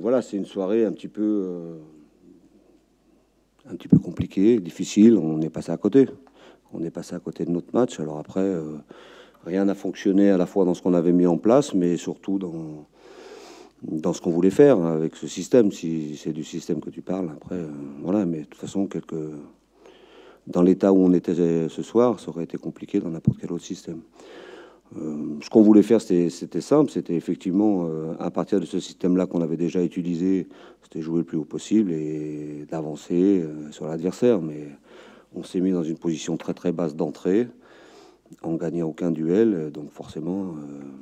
voilà, c'est une soirée un petit peu compliquée, difficile. On est passé à côté. On est passé à côté de notre match. Alors après, rien n'a fonctionné à la fois dans ce qu'on avait mis en place, mais surtout dans ce qu'on voulait faire avec ce système. Si c'est du système que tu parles, après, voilà. Mais de toute façon, dans l'état où on était ce soir, ça aurait été compliqué dans n'importe quel autre système. Ce qu'on voulait faire, c'était simple, c'était effectivement, à partir de ce système-là qu'on avait déjà utilisé, c'était jouer le plus haut possible et d'avancer sur l'adversaire. Mais on s'est mis dans une position très très basse d'entrée, en gagnant aucun duel. Donc forcément,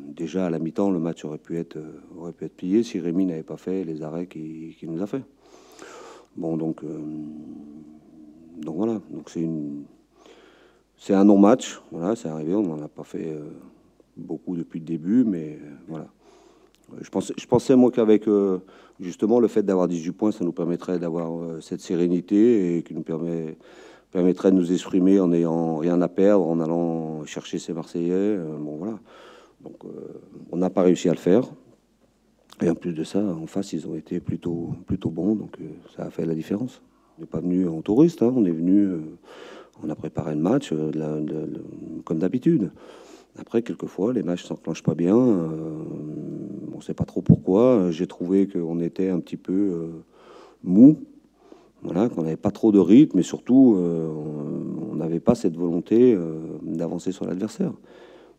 déjà à la mi-temps, le match aurait pu être plié si Rémi n'avait pas fait les arrêts qu'il nous a fait. Bon, donc voilà, donc c'est un non-match, voilà, c'est arrivé, on n'en a pas fait beaucoup depuis le début, mais voilà. Je pensais moi qu'avec justement le fait d'avoir 18 points, ça nous permettrait d'avoir cette sérénité et qui nous permettrait de nous exprimer en n'ayant rien à perdre, en allant chercher ces Marseillais. Bon voilà, donc on n'a pas réussi à le faire. Et en plus de ça, en face, ils ont été plutôt bons, donc ça a fait la différence. On n'est pas venu en touriste, hein, on est venu, on a préparé le match comme d'habitude. Après, quelquefois, les matchs s'enclenchent pas bien. On ne sait pas trop pourquoi. J'ai trouvé qu'on était un petit peu mou, voilà, qu'on n'avait pas trop de rythme, et surtout, on n'avait pas cette volonté d'avancer sur l'adversaire.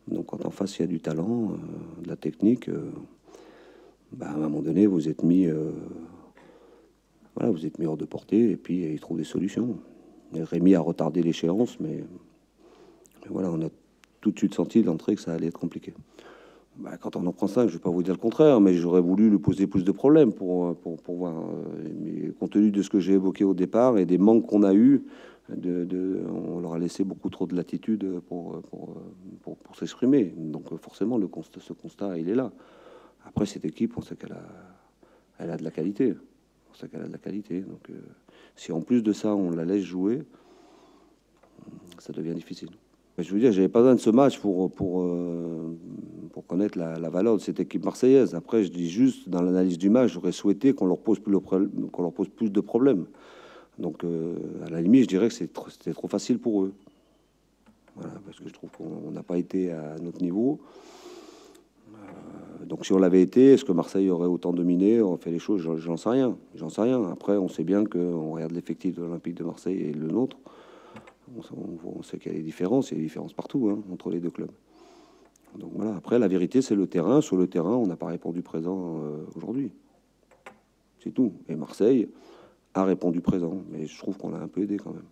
Donc, quand en face, il y a du talent, de la technique, à un moment donné, vous êtes mis hors de portée, et puis il trouve des solutions. Et Rémi a retardé l'échéance, mais voilà, on a tout de suite senti d'entrée que ça allait être compliqué. Quand on en prend 5, je ne vais pas vous dire le contraire, mais j'aurais voulu lui poser plus de problèmes pour voir. Mais compte tenu de ce que j'ai évoqué au départ et des manques qu'on a eus, on leur a laissé beaucoup trop de latitude pour s'exprimer. Donc forcément, ce constat, il est là. Après, cette équipe, on sait qu'elle a de la qualité. On sait qu'elle a de la qualité. Donc si en plus de ça, on la laisse jouer, ça devient difficile. Je veux dire, j'avais pas besoin de ce match pour connaître la valeur de cette équipe marseillaise. Après, je dis juste, dans l'analyse du match, j'aurais souhaité qu'on leur pose plus de problèmes. Donc, à la limite, je dirais que c'était trop facile pour eux. Voilà, parce que je trouve qu'on n'a pas été à notre niveau. Donc, si on l'avait été, est-ce que Marseille aurait autant dominé, aurait fait les choses? J'en sais rien. J'en sais rien. Après, on sait bien qu'on regarde l'effectif de l'Olympique de Marseille et le nôtre. On sait qu'il y a des différences, il y a des différences partout entre les deux clubs. Donc voilà, après la vérité c'est le terrain. Sur le terrain, on n'a pas répondu présent aujourd'hui. C'est tout. Et Marseille a répondu présent, mais je trouve qu'on l'a un peu aidé quand même.